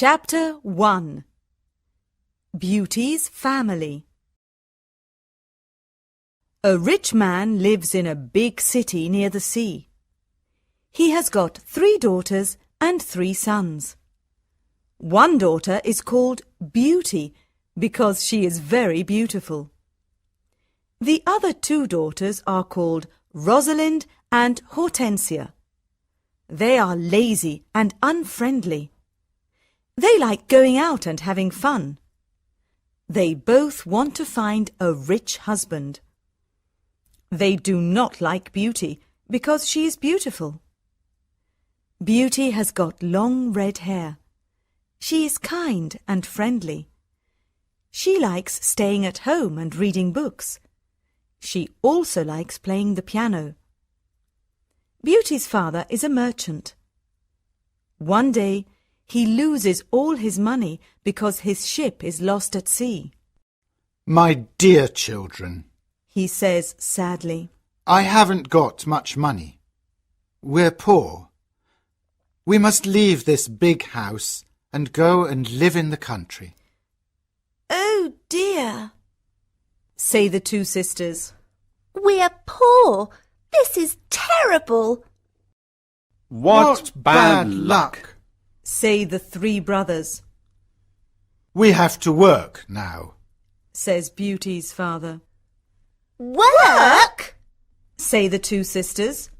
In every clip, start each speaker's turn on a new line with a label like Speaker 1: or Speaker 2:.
Speaker 1: Chapter 1 Beauty's Family. A rich man lives in a big city near the sea. He has got 3 daughters and 3 sons. One daughter is called Beauty because she is very beautiful. The other 2 daughters are called Rosalind and Hortensia. They are lazy and unfriendly. They like going out and having fun. They both want to find a rich husband. They do not like Beauty because she is beautiful. Beauty has got long red hair. She is kind and friendly. She likes staying at home and reading books. She also likes playing the piano. Beauty's father is a merchant. One day, he loses all his money because his ship is lost at sea.
Speaker 2: My dear children,
Speaker 1: He says sadly,
Speaker 2: I haven't got much money. We're poor. We must leave this big house and go and live in the country.
Speaker 3: Oh dear,
Speaker 1: say the 2 sisters.
Speaker 3: we're poor. This is terrible.
Speaker 4: What bad luck!
Speaker 1: Say the 3 brothers,
Speaker 2: We have to work now.
Speaker 1: says Beauty's father.
Speaker 3: Work?
Speaker 1: Say the 2 sisters.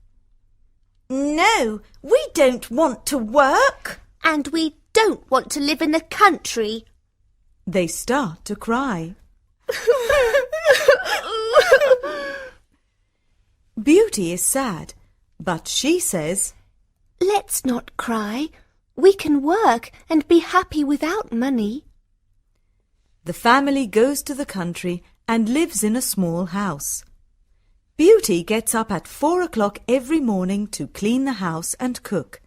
Speaker 3: No, we don't want to work. And we don't want to live in the country.
Speaker 1: They start to cry. Beauty is sad, but she says,
Speaker 3: Let's not cry. We can work and be happy without money.
Speaker 1: the family goes to the country and lives in a small house. Beauty gets up at 4 o'clock every morning to clean the house and cook.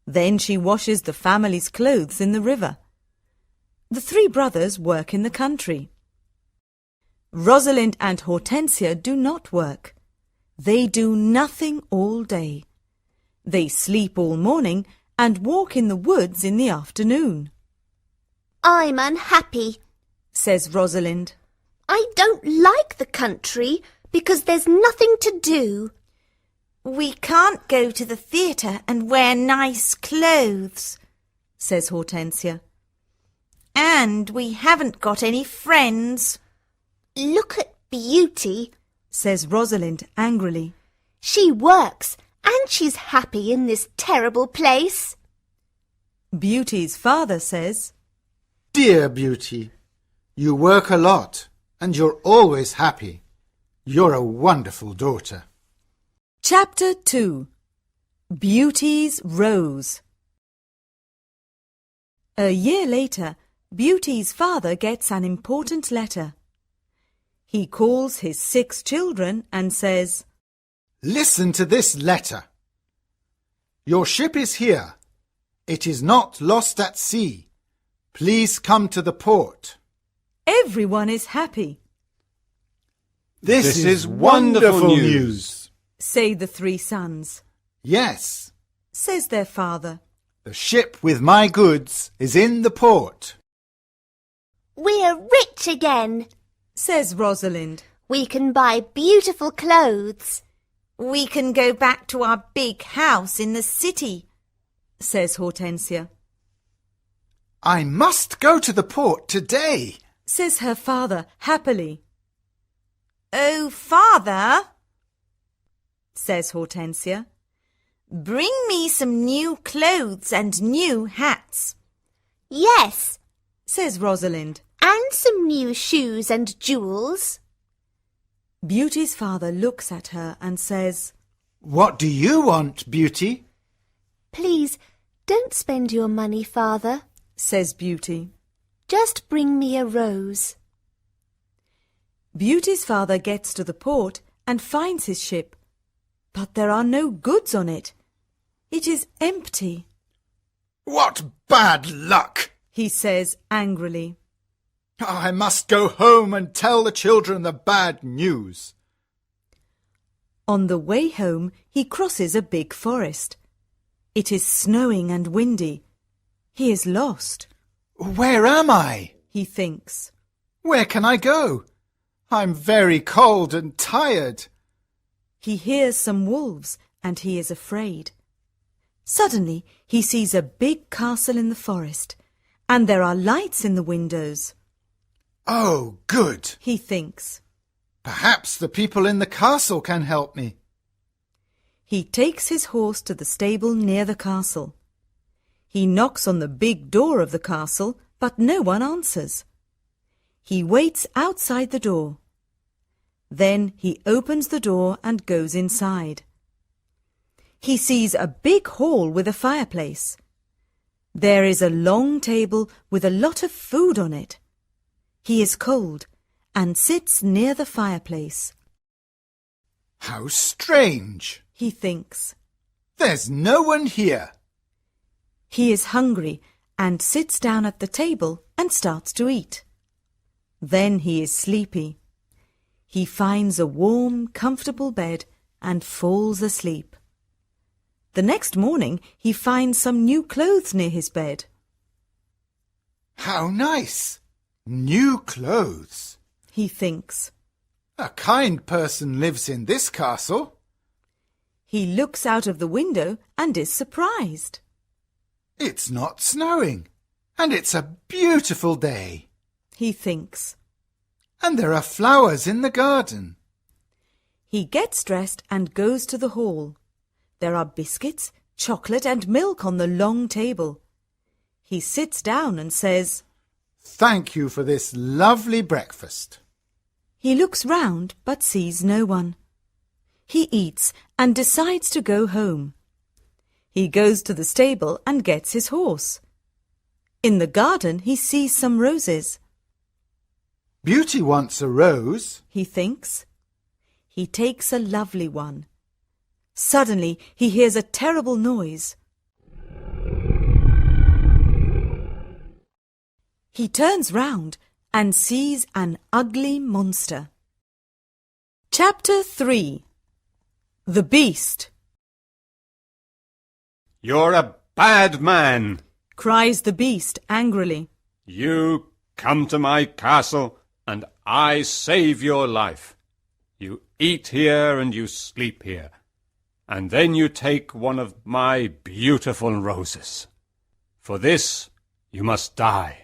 Speaker 1: Then she washes the family's clothes in the river. The 3 brothers work in the country. Rosalind and Hortensia do not work. They do nothing all day. They sleep all morning and walk in the woods in the afternoon,
Speaker 3: I'm unhappy.
Speaker 1: says Rosalind.
Speaker 3: I don't like the country because there's nothing to do. We can't go to the theatre and wear nice clothes,
Speaker 1: says Hortensia.
Speaker 3: and we haven't got any friends. Look at Beauty.
Speaker 1: Says Rosalind angrily.
Speaker 3: She works and she's happy in this terrible place.
Speaker 1: Beauty's father says,
Speaker 2: Dear Beauty, you work a lot and you're always happy. You're a wonderful daughter.
Speaker 1: Chapter 2 Beauty's Rose. A year later, Beauty's father gets an important letter. He calls his 6 children and says,
Speaker 2: Listen to this letter. Your ship is here. It is not lost at sea. Please come to the port.
Speaker 1: Everyone is happy,
Speaker 2: This
Speaker 4: is wonderful news.
Speaker 1: say the 3 sons,
Speaker 2: Yes,
Speaker 1: says their father.
Speaker 2: the ship with my goods is in the port.
Speaker 3: We're rich again.
Speaker 1: Says Rosalind.
Speaker 3: We can buy beautiful clothes. We can go back to our big house in the city,
Speaker 1: Says Hortensia.
Speaker 2: I must go to the port today.
Speaker 1: Says her father happily.
Speaker 3: Oh, Father,
Speaker 1: Says Hortensia.
Speaker 3: bring me some new clothes and new hats. Yes,
Speaker 1: Says Rosalind.
Speaker 3: and some new shoes and jewels.
Speaker 1: Beauty's father looks at her and says,
Speaker 2: What do you want, Beauty?
Speaker 3: Please, don't spend your money, Father.
Speaker 1: Says Beauty.
Speaker 3: Just bring me a rose.
Speaker 1: Beauty's father gets to the port and finds his ship, but there are no goods on it. It is empty,
Speaker 2: What bad luck!
Speaker 1: he says angrily.
Speaker 2: I must go home and tell the children the bad news.
Speaker 1: On the way home, he crosses a big forest. It is snowing and windy. He is lost.
Speaker 2: Where am I?
Speaker 1: He thinks.
Speaker 2: Where can I go? I'm very cold and tired.
Speaker 1: He hears some wolves and he is afraid. Suddenly he sees a big castle in the forest and there are lights in the windows.
Speaker 2: Oh, good.
Speaker 1: He thinks.
Speaker 2: Perhaps the people in the castle can help me.
Speaker 1: He takes his horse to the stable near the castle. He knocks on the big door of the castle, but no one answers. He waits outside the door. Then he opens the door and goes inside. He sees a big hall with a fireplace. There is a long table with a lot of food on it. He is cold and sits near the fireplace.
Speaker 2: How strange,
Speaker 1: He thinks.
Speaker 2: there's no one here.
Speaker 1: He is hungry and sits down at the table and starts to eat. Then he is sleepy. He finds a warm, comfortable bed and falls asleep. The next morning he finds some new clothes near his bed.
Speaker 2: How nice! New clothes.
Speaker 1: He thinks.
Speaker 2: A kind person lives in this castle.
Speaker 1: He looks out of the window and is surprised.
Speaker 2: It's not snowing, and it's a beautiful day.
Speaker 1: He thinks.
Speaker 2: And there are flowers in the garden.
Speaker 1: He gets dressed and goes to the hall. There are biscuits, chocolate and milk on the long table. He sits down and says,
Speaker 2: Thank you for this lovely breakfast.
Speaker 1: He looks round but sees no one. He eats and decides to go home. He goes to the stable and gets his horse. In the garden he sees some roses.
Speaker 2: Beauty wants a rose.
Speaker 1: He thinks. He takes a lovely one. Suddenly he hears a terrible noise. He turns round and sees an ugly monster. Chapter 3. The Beast.
Speaker 4: You're a bad man.
Speaker 1: Cries the beast angrily.
Speaker 4: You come to my castle and I save your life. You eat here and you sleep here. And then you take one of my beautiful roses. For this you must die.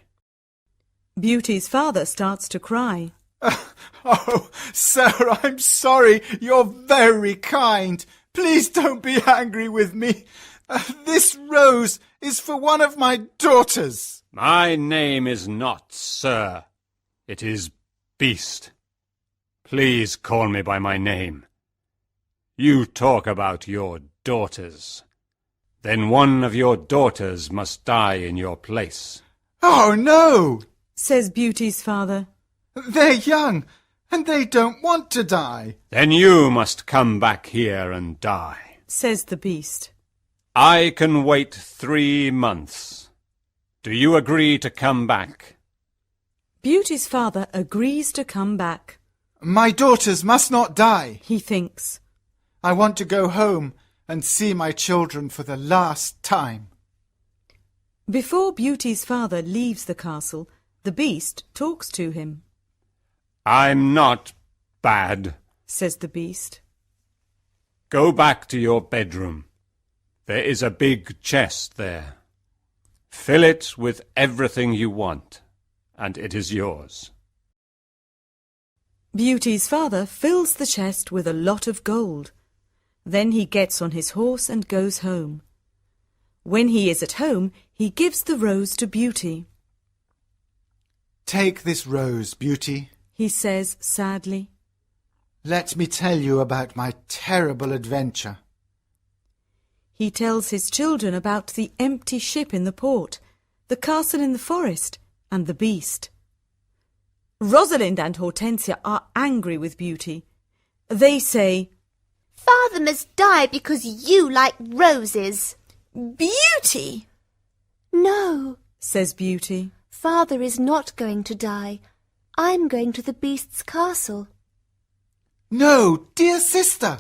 Speaker 1: Beauty's father starts to cry.
Speaker 2: Oh, sir, I'm sorry. You're very kind. Please don't be angry with me. This rose is for one of my daughters.
Speaker 4: My name is not Sir. It is Beast. Please call me by my name. You talk about your daughters. Then one of your daughters must die in your place.
Speaker 2: Oh, no,
Speaker 1: Says Beauty's father.
Speaker 2: they're young and they don't want to die.
Speaker 4: Then you must come back here and die.
Speaker 1: Says the beast.
Speaker 4: I can wait 3 months. Do you agree to come back?
Speaker 1: Beauty's father agrees to come back.
Speaker 2: My daughters must not die.
Speaker 1: He thinks.
Speaker 2: I want to go home and see my children for the last time.
Speaker 1: Before Beauty's father leaves the castle, the beast talks to him.
Speaker 4: I'm not bad.
Speaker 1: Says the beast.
Speaker 4: Go back to your bedroom. There is a big chest there. Fill it with everything you want, and it is yours.
Speaker 1: Beauty's father fills the chest with a lot of gold. Then he gets on his horse and goes home. When he is at home, he gives the rose to Beauty.
Speaker 2: Take this rose, Beauty.
Speaker 1: He says sadly.
Speaker 2: Let me tell you about my terrible adventure.
Speaker 1: He tells his children about the empty ship in the port, the castle in the forest, and the beast. Rosalind and Hortensia are angry with Beauty. They say,
Speaker 3: Father must die because you like roses.
Speaker 1: Beauty!
Speaker 3: No,
Speaker 1: Says Beauty.
Speaker 3: Father is not going to die. I'm going to the beast's castle.
Speaker 2: No, dear sister.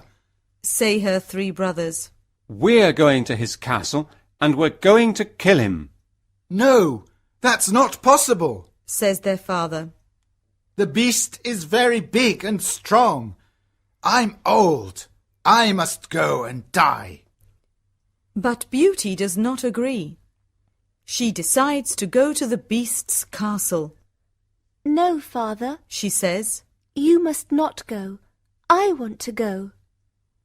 Speaker 1: Say her 3 brothers.
Speaker 4: We're going to his castle, and we're going to kill him.
Speaker 2: No, that's not possible,
Speaker 1: says their father.
Speaker 2: The beast is very big and strong. I'm old. I must go and die.
Speaker 1: But Beauty does not agree. She decides to go to the beast's castle.
Speaker 3: No, father,
Speaker 1: She says,
Speaker 3: you must not go. I want to go.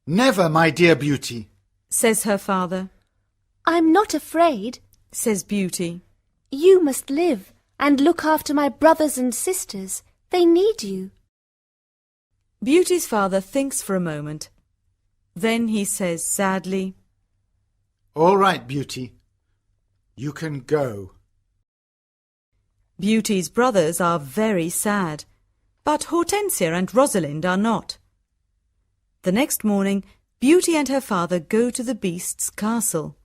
Speaker 2: Never, my dear Beauty.
Speaker 1: says her father.
Speaker 3: I'm not afraid.
Speaker 1: Says Beauty.
Speaker 3: You must live and look after my brothers and sisters. They need you.
Speaker 1: Beauty's father thinks for a moment. Then he says sadly,
Speaker 2: All right, Beauty. You can go.
Speaker 1: Beauty's brothers are very sad, but Hortensia and Rosalind are not. The next morning, Beauty and her father go to the beast's castle.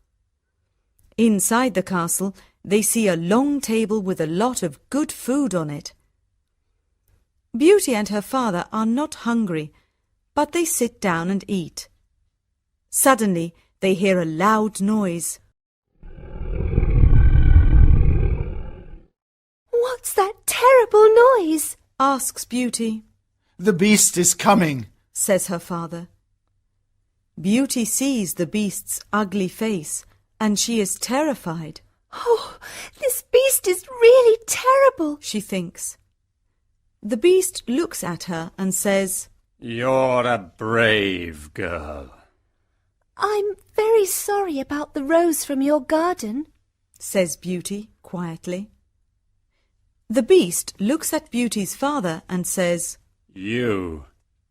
Speaker 1: Inside the castle, they see a long table with a lot of good food on it. Beauty and her father are not hungry, but they sit down and eat. Suddenly, they hear a loud noise.
Speaker 3: What's that terrible noise?
Speaker 1: Asks Beauty.
Speaker 2: The beast is coming.
Speaker 1: Says her father. Beauty sees the beast's ugly face, and she is terrified.
Speaker 3: Oh, this beast is really terrible,
Speaker 1: She thinks. The beast looks at her and says,
Speaker 4: You're a brave girl.
Speaker 3: I'm very sorry about the rose from your garden.
Speaker 1: says Beauty quietly. The beast looks at Beauty's father and says,
Speaker 4: You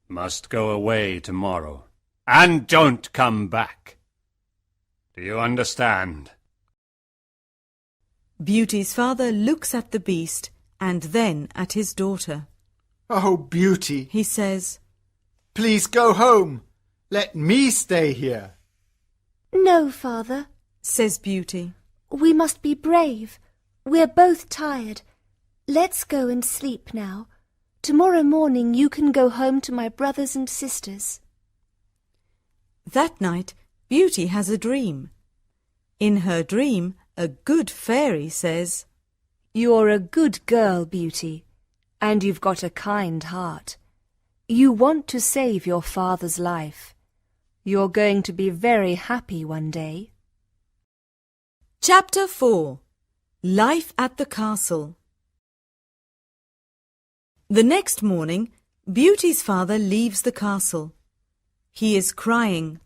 Speaker 4: must go away tomorrow, and don't come back. Do you understand?
Speaker 1: Beauty's father looks at the beast and then at his daughter.
Speaker 2: Oh, Beauty,
Speaker 1: He says,
Speaker 2: please go home. Let me stay here.
Speaker 3: No, father,
Speaker 1: says Beauty.
Speaker 3: we must be brave. We're both tired. Let's go and sleep now. Tomorrow morning you can go home to my brothers and sisters.
Speaker 1: That night, Beauty has a dream. In her dream, a good fairy says,
Speaker 5: You're a good girl, Beauty, and you've got a kind heart. You want to save your father's life. You're going to be very happy one day.
Speaker 1: Chapter 4. Life at the Castle. The next morning, Beauty's father leaves the castle. He is crying.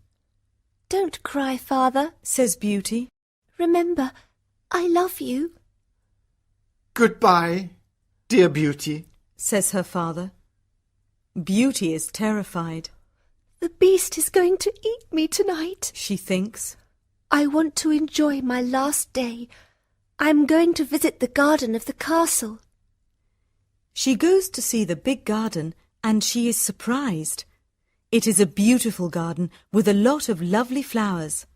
Speaker 3: Don't cry, father.
Speaker 1: Says Beauty.
Speaker 3: Remember, I love you.
Speaker 2: Goodbye, dear Beauty.
Speaker 1: Says her father. Beauty is terrified.
Speaker 3: The beast is going to eat me tonight.
Speaker 1: She thinks.
Speaker 3: I want to enjoy my last day. I'm going to visit the garden of the castle.
Speaker 1: She goes to see the big garden and she is surprised. It is a beautiful garden with a lot of lovely flowers.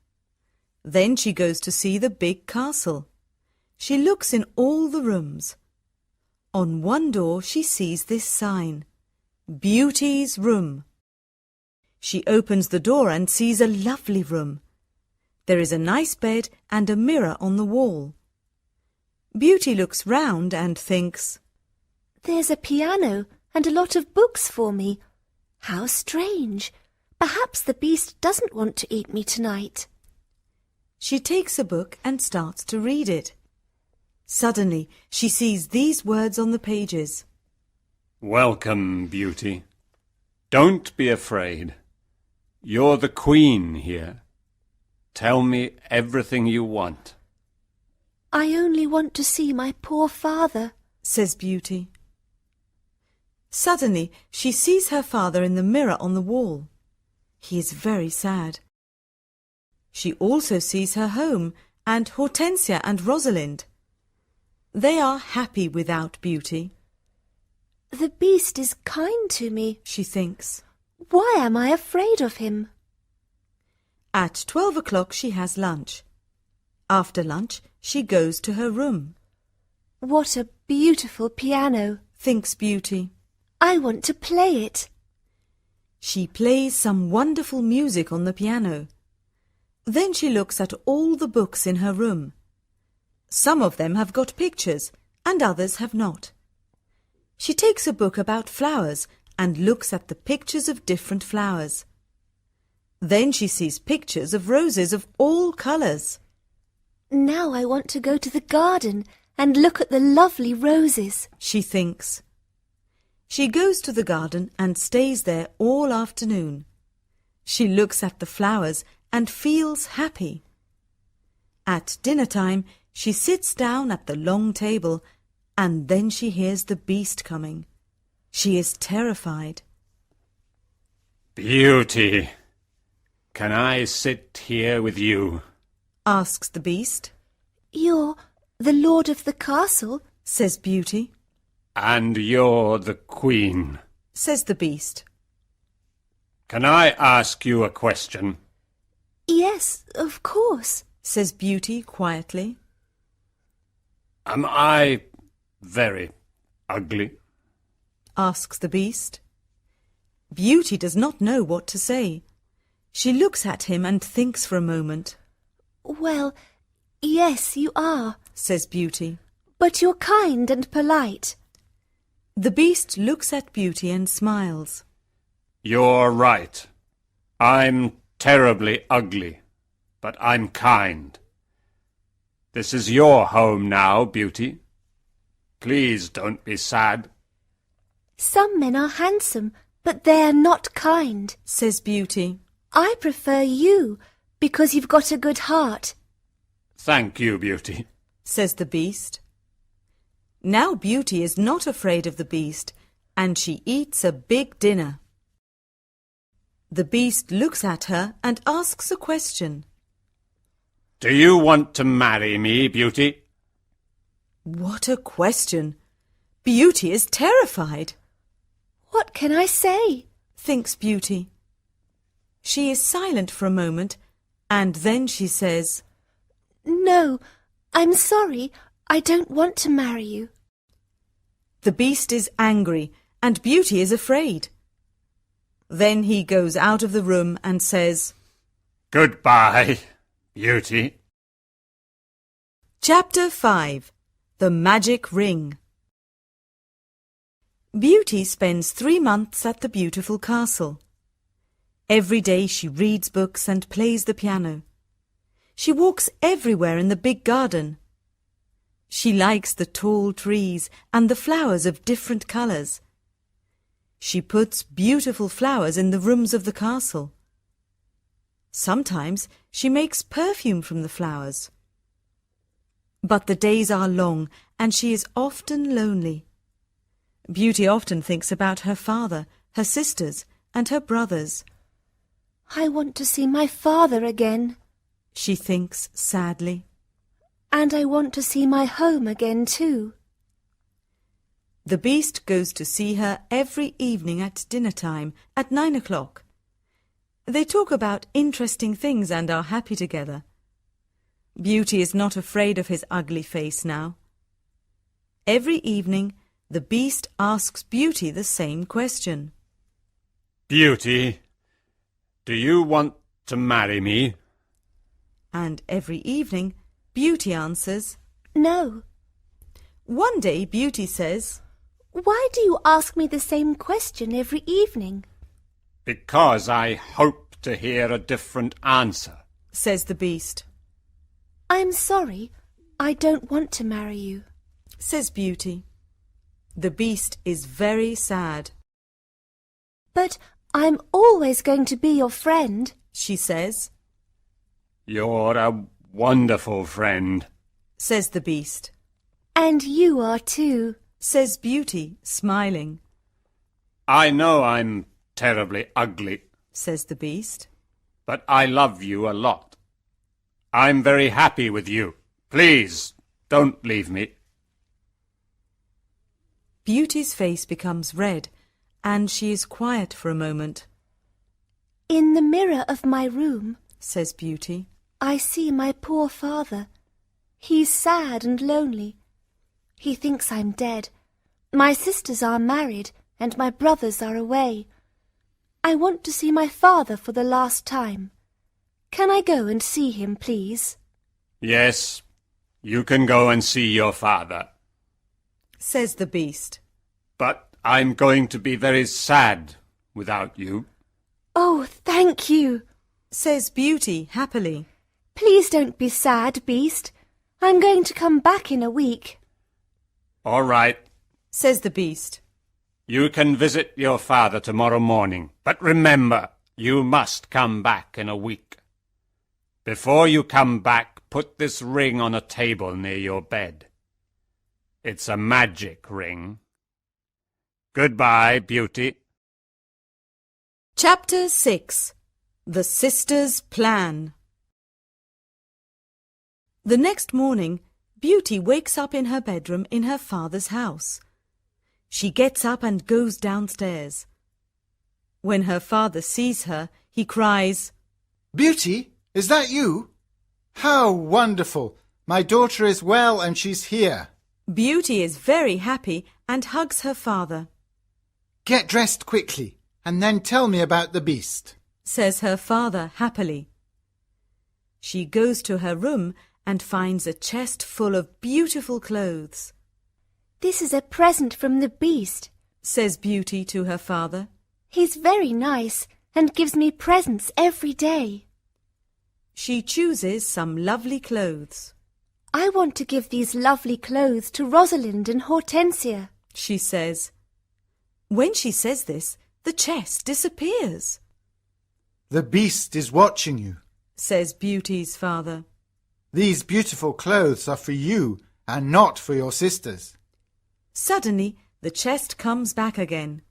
Speaker 1: Then she goes to see the big castle. She looks in all the rooms. On one door she sees this sign, Beauty's Room. She opens the door and sees a lovely room. There is a nice bed and a mirror on the wall. Beauty looks round and thinks,
Speaker 3: There's a piano and a lot of books for me. How strange. Perhaps the beast doesn't want to eat me tonight.
Speaker 1: She takes a book and starts to read it. Suddenly, she sees these words on the pages.
Speaker 4: Welcome, Beauty. Don't be afraid. You're the queen here. Tell me everything you want.
Speaker 3: I only want to see my poor father,
Speaker 1: Says Beauty. Suddenly, she sees her father in the mirror on the wall. He is very sad. She also sees her home and Hortensia and Rosalind. They are happy without Beauty.
Speaker 3: The beast is kind to me.
Speaker 1: She thinks.
Speaker 3: Why am I afraid of him?
Speaker 1: At 12 o'clock she has lunch. After lunch, she goes to her room.
Speaker 3: What a beautiful piano,
Speaker 1: Thinks Beauty.
Speaker 3: I want to play it.
Speaker 1: She plays some wonderful music on the piano. Then she looks at all the books in her room. Some of them have got pictures and others have not. She takes a book about flowers and looks at the pictures of different flowers. Then she sees pictures of roses of all colours.
Speaker 3: Now I want to go to the garden and look at the lovely roses,
Speaker 1: she thinks. She goes to the garden and stays there all afternoon. She looks at the flowers and feels happy. At dinner time, she sits down at the long table and then she hears the beast coming. She is terrified.
Speaker 4: Beauty, can I sit here with you?
Speaker 1: Asks the beast.
Speaker 3: You're the lord of the castle,
Speaker 1: Says Beauty.
Speaker 4: And you're the queen.
Speaker 1: Says the beast.
Speaker 4: Can I ask you a question?
Speaker 3: Yes, of course.
Speaker 1: Says Beauty quietly.
Speaker 4: Am I very ugly?
Speaker 1: Asks the beast. Beauty does not know what to say. She looks at him and thinks for a moment.
Speaker 3: Well, yes, you are,
Speaker 1: Says Beauty.
Speaker 3: but you're kind and polite.
Speaker 1: The beast looks at Beauty and smiles.
Speaker 4: You're right. I'm terribly ugly, but I'm kind. This is your home now, Beauty. Please don't be sad.
Speaker 3: Some men are handsome, but they're not kind.
Speaker 1: Says Beauty.
Speaker 3: I prefer you because you've got a good heart.
Speaker 4: Thank you, Beauty.
Speaker 1: Says the beast. Now Beauty is not afraid of the beast, and she eats a big dinner. The beast looks at her and asks a question.
Speaker 4: Do you want to marry me, Beauty?
Speaker 1: What a question! Beauty is terrified,
Speaker 3: What can I say?
Speaker 1: thinks Beauty. She is silent for a moment, and then she says,
Speaker 3: No, I'm sorry. I don't want to marry you.
Speaker 1: The beast is angry, and Beauty is afraid. Then he goes out of the room and says,
Speaker 4: Goodbye, Beauty.
Speaker 1: Chapter 5. The Magic Ring. Beauty spends 3 months at the beautiful castle. Every day she reads books and plays the piano. She walks everywhere in the big garden. She likes the tall trees and the flowers of different colours. She puts beautiful flowers in the rooms of the castle. Sometimes she makes perfume from the flowers. But the days are long and she is often lonely. Beauty often thinks about her father, her sisters, and her brothers.
Speaker 3: I want to see my father again.
Speaker 1: She thinks sadly.
Speaker 3: And I want to see my home again too.
Speaker 1: The beast goes to see her every evening at dinner time at 9 o'clock. They talk about interesting things and are happy together. Beauty is not afraid of his ugly face now. Every evening, the beast asks Beauty the same question.
Speaker 4: Beauty, do you want to marry me?
Speaker 1: And every evening, Beauty answers.
Speaker 3: No.
Speaker 1: One day, Beauty says,
Speaker 3: Why do you ask me the same question every evening?
Speaker 4: Because I hope to hear a different answer.
Speaker 1: says the beast.
Speaker 3: I'm sorry. I don't want to marry you.
Speaker 1: Says Beauty. The beast is very sad.
Speaker 3: But I'm always going to be your friend.
Speaker 1: She says.
Speaker 4: You're a wonderful friend.
Speaker 1: Says the beast.
Speaker 3: And you are too.
Speaker 1: Says Beauty, smiling.
Speaker 4: I know I'm terribly ugly,
Speaker 1: Says the beast.
Speaker 4: but I love you a lot. I'm very happy with you. Please, don't leave me.
Speaker 1: Beauty's face becomes red, and she is quiet for a moment.
Speaker 3: In the mirror of my room,
Speaker 1: Says Beauty.
Speaker 3: I see my poor father. He's sad and lonely. He thinks I'm dead. My sisters are married and my brothers are away. I want to see my father for the last time. Can I go and see him, please?
Speaker 4: Yes, You can go and see your father.
Speaker 1: Says the beast.
Speaker 4: But I'm going to be very sad without you.
Speaker 3: Oh, thank you.
Speaker 1: Says Beauty happily.
Speaker 3: Please don't be sad, Beast. I'm going to come back in a week.
Speaker 4: All right.
Speaker 1: Says the beast.
Speaker 4: You can visit your father tomorrow morning. But remember, you must come back in a week. Before you come back, put this ring on a table near your bed. It's a magic ring. Goodbye, Beauty.
Speaker 1: Chapter 6. The Sisters' Plan. The next morning, Beauty wakes up in her bedroom in her father's house. She gets up and goes downstairs. When her father sees her, he cries,
Speaker 2: Beauty, is that you? How wonderful! My daughter is well and she's here.
Speaker 1: Beauty is very happy and hugs her father.
Speaker 2: Get dressed quickly and then tell me about the beast.
Speaker 1: Says her father happily. She goes to her room and finds a chest full of beautiful clothes.
Speaker 3: This is a present from the Beast.
Speaker 1: Says Beauty to her father.
Speaker 3: He's very nice and gives me presents every day.
Speaker 1: She chooses some lovely clothes.
Speaker 3: I want to give these lovely clothes to Rosalind and Hortensia,
Speaker 1: she says. When she says this, the chest disappears.
Speaker 2: The beast is watching you.
Speaker 1: Says Beauty's father.
Speaker 2: These beautiful clothes are for you and not for your sisters.
Speaker 1: Suddenly, the chest comes back again.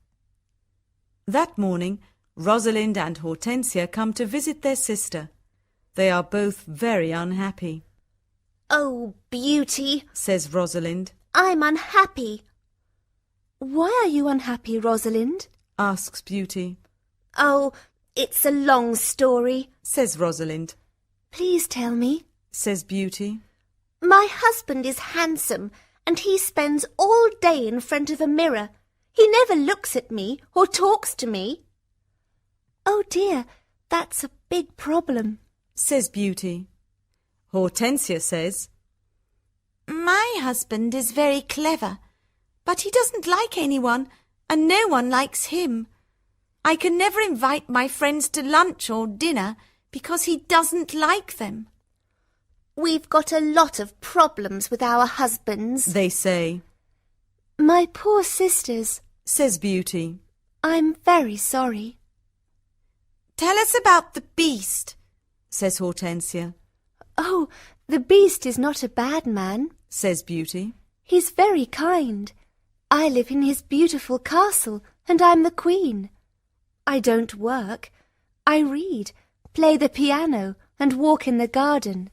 Speaker 1: That morning, Rosalind and Hortensia come to visit their sister. They are both very unhappy.
Speaker 3: Oh, Beauty,
Speaker 1: says Rosalind.
Speaker 3: I'm unhappy. Why are you unhappy, Rosalind?
Speaker 1: Asks Beauty.
Speaker 3: Oh, it's a long story,
Speaker 1: says Rosalind.
Speaker 3: Please tell me,
Speaker 1: says Beauty.
Speaker 3: My husband is handsome and he spends all day in front of a mirror. He never looks at me or talks to me. Oh dear, that's a big problem,
Speaker 1: says Beauty. Hortensia says,
Speaker 6: My husband is very clever, but he doesn't like anyone, and no one likes him. I can never invite my friends to lunch or dinner because he doesn't like them.
Speaker 3: We've got a lot of problems with our husbands,
Speaker 1: they say.
Speaker 3: My poor sisters,
Speaker 1: says Beauty.
Speaker 3: I'm very sorry.
Speaker 6: Tell us about the beast,
Speaker 1: says Hortensia.
Speaker 3: Oh, the Beast is not a bad man,
Speaker 1: says Beauty.
Speaker 3: He's very kind. I live in his beautiful castle and I'm the queen. I don't work. I read, play the piano and walk in the garden.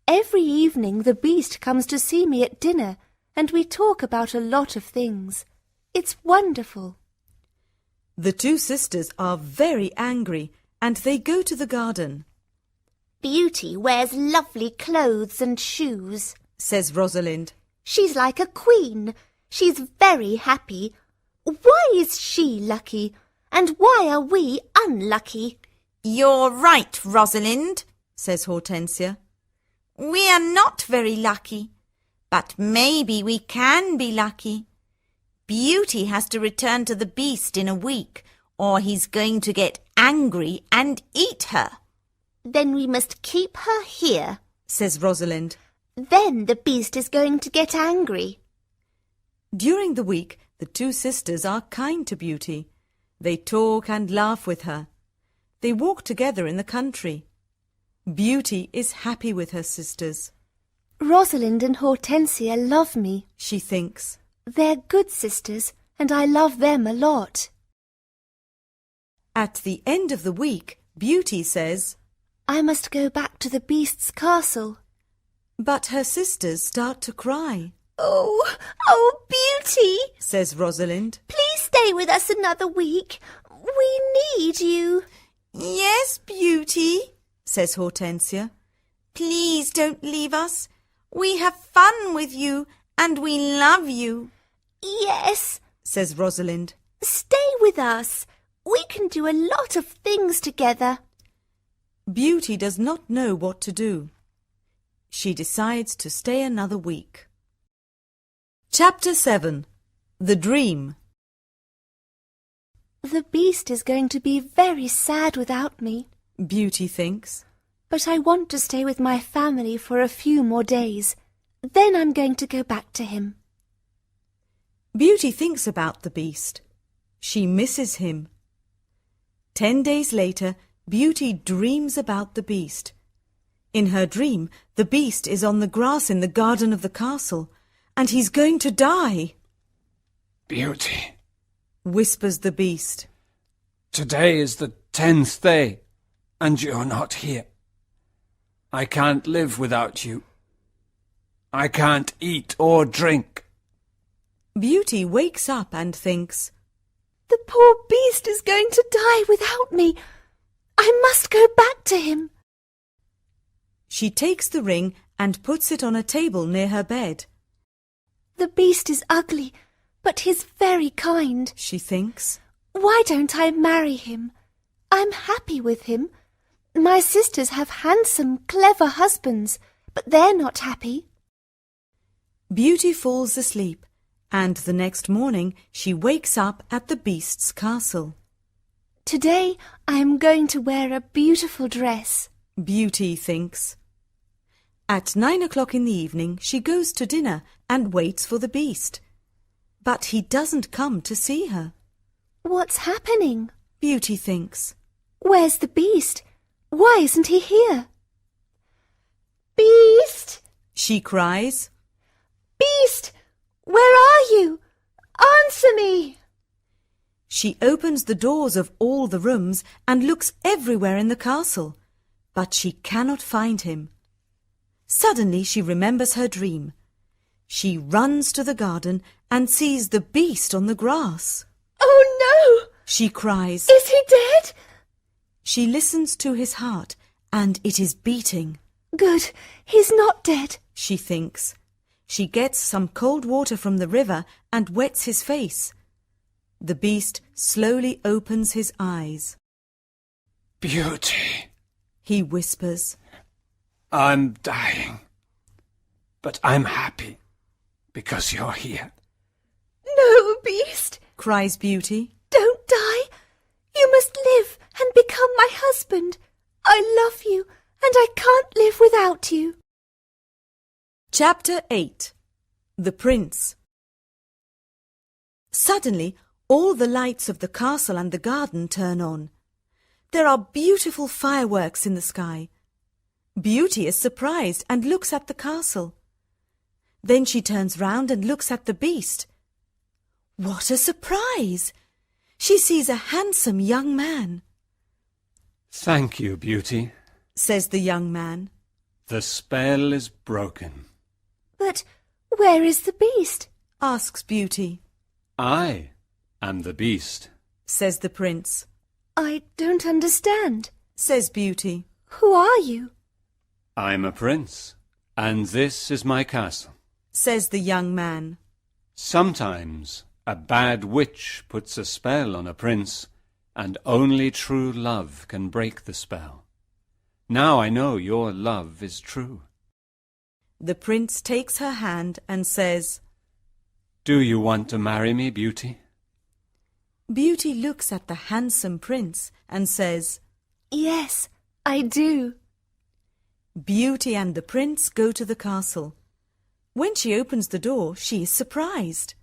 Speaker 3: Every evening the Beast comes to see me at dinner and we talk about a lot of things. It's wonderful.
Speaker 1: The two sisters are very angry and they go to the garden.
Speaker 3: Beauty wears lovely clothes and shoes,
Speaker 1: says Rosalind.
Speaker 3: She's like a queen. She's very happy. Why is she lucky? And why are we unlucky?
Speaker 6: You're right, Rosalind, says Hortensia. We are not very lucky, but maybe we can be lucky. Beauty has to return to the Beast in a week, or he's going to get angry and eat her.
Speaker 3: Then we must keep her here,
Speaker 1: says Rosalind.
Speaker 3: Then the Beast is going to get angry.
Speaker 1: During the week, the two sisters are kind to Beauty. They talk and laugh with her. They walk together in the country. Beauty is happy with her sisters.
Speaker 3: Rosalind and Hortensia love me,
Speaker 1: she thinks.
Speaker 3: They're good sisters, and I love them a lot.
Speaker 1: At the end of the week, Beauty says,
Speaker 3: I must go back to the Beast's castle.
Speaker 1: But her sisters start to cry.
Speaker 3: Oh, Beauty,
Speaker 1: says Rosalind.
Speaker 3: Please stay with us another week. We need you.
Speaker 6: Yes, Beauty,
Speaker 1: says Hortensia.
Speaker 6: Please don't leave us. We have fun with you and we love you.
Speaker 3: Yes,
Speaker 1: says Rosalind.
Speaker 3: Stay with us. We can do a lot of things together.
Speaker 1: Beauty does not know what to do. She decides to stay another week. Chapter 7. The Dream.
Speaker 3: The beast is going to be very sad without me.
Speaker 1: Beauty thinks.
Speaker 3: But I want to stay with my family for a few more days. Then I'm going to go back to him.
Speaker 1: Beauty thinks about the beast. She misses him. 10 days later, Beauty dreams about the beast. In her dream, the beast is on the grass in the garden of the castle, and he's going to die.
Speaker 4: Beauty,
Speaker 1: Whispers the beast.
Speaker 4: today is the 10th day, and you're not here. I can't live without you. I can't eat or drink.
Speaker 1: Beauty wakes up and thinks,
Speaker 3: The poor beast is going to die without me. I must go back to him.
Speaker 1: She takes the ring and puts it on a table near her bed.
Speaker 3: The beast is ugly, but he's very kind.
Speaker 1: She thinks.
Speaker 3: Why don't I marry him? I'm happy with him. My sisters have handsome, clever husbands, but they're not happy.
Speaker 1: Beauty falls asleep, and the next morning she wakes up at the beast's castle.
Speaker 3: Today I am going to wear a beautiful dress.
Speaker 1: Beauty thinks. At 9 o'clock in the evening she goes to dinner and waits for the beast. But he doesn't come to see her.
Speaker 3: What's happening?
Speaker 1: Beauty thinks.
Speaker 3: Where's the beast? Why isn't he here? Beast!
Speaker 1: She cries.
Speaker 3: Beast! Where are you? Answer me!
Speaker 1: She opens the doors of all the rooms and looks everywhere in the castle, but she cannot find him. Suddenly she remembers her dream. She runs to the garden and sees the beast on the grass.
Speaker 3: Oh no!
Speaker 1: She cries.
Speaker 3: Is he dead?
Speaker 1: She listens to his heart, and it is beating.
Speaker 3: Good, he's not dead.
Speaker 1: She thinks. She gets some cold water from the river and wets his face. The beast slowly opens his eyes.
Speaker 4: Beauty,
Speaker 1: He whispers.
Speaker 4: I'm dying, but I'm happy because you're here.
Speaker 3: No, Beast,
Speaker 1: Cries Beauty.
Speaker 3: don't die. You must live and become my husband. I love you, and I can't live without you.
Speaker 1: Chapter 8. The Prince. Suddenly, all the lights of the castle and the garden turn on. There are beautiful fireworks in the sky. Beauty is surprised and looks at the castle. Then she turns round and looks at the beast. What a surprise! She sees a handsome young man.
Speaker 4: Thank you, Beauty.
Speaker 1: Says the young man.
Speaker 4: The spell is broken.
Speaker 3: But where is the beast?
Speaker 1: Asks Beauty.
Speaker 4: I am the beast.
Speaker 1: Says the prince.
Speaker 3: I don't understand.
Speaker 1: Says Beauty.
Speaker 3: Who are you?
Speaker 4: I'm a prince, and this is my castle.
Speaker 1: Says the young man.
Speaker 4: Sometimes a bad witch puts a spell on a prince, and only true love can break the spell. Now I know your love is true.
Speaker 1: The prince takes her hand and says,
Speaker 4: Do you want to marry me, Beauty?
Speaker 1: Beauty looks at the handsome prince and says,
Speaker 3: Yes, I do.
Speaker 1: Beauty and the prince go to the castle. When she opens the door, she is surprised.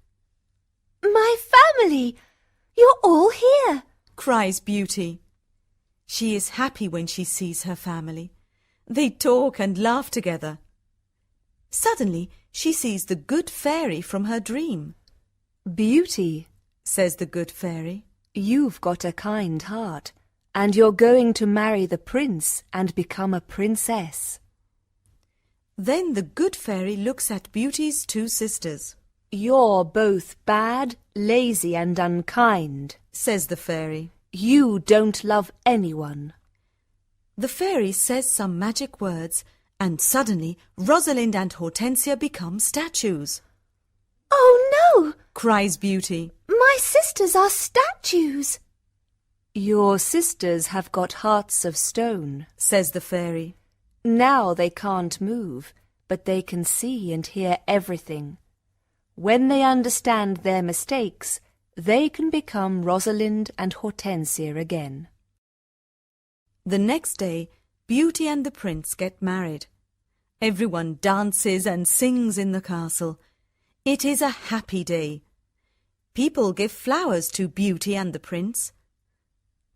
Speaker 3: My family! You're all here.
Speaker 1: Cries Beauty. She is happy when she sees her family. They talk and laugh together. Suddenly, she sees the good fairy from her dream.
Speaker 5: Beauty,
Speaker 1: Says the good fairy.
Speaker 5: you've got a kind heart, and you're going to marry the prince and become a princess.
Speaker 1: Then the good fairy looks at Beauty's two sisters.
Speaker 5: You're both bad, lazy and unkind.
Speaker 1: Says the fairy.
Speaker 5: You don't love anyone.
Speaker 1: The fairy says some magic words, and suddenly Rosalind and Hortensia become statues.
Speaker 3: Oh no!
Speaker 1: Cries Beauty.
Speaker 3: My sisters are statues.
Speaker 5: Your sisters have got hearts of stone.
Speaker 1: Says the fairy.
Speaker 5: Now they can't move, but they can see and hear everything. When they understand their mistakes, they can become Rosalind and Hortensia again.
Speaker 1: The next day, Beauty and the Prince get married. Everyone dances and sings in the castle. It is a happy day. People give flowers to Beauty and the Prince.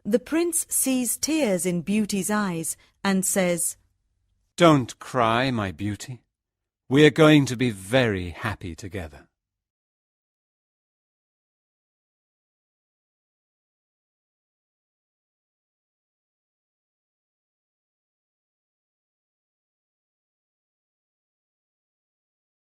Speaker 1: The Prince sees tears in Beauty's eyes and says,
Speaker 4: "Don't cry, my beauty. We're going to be very happy together."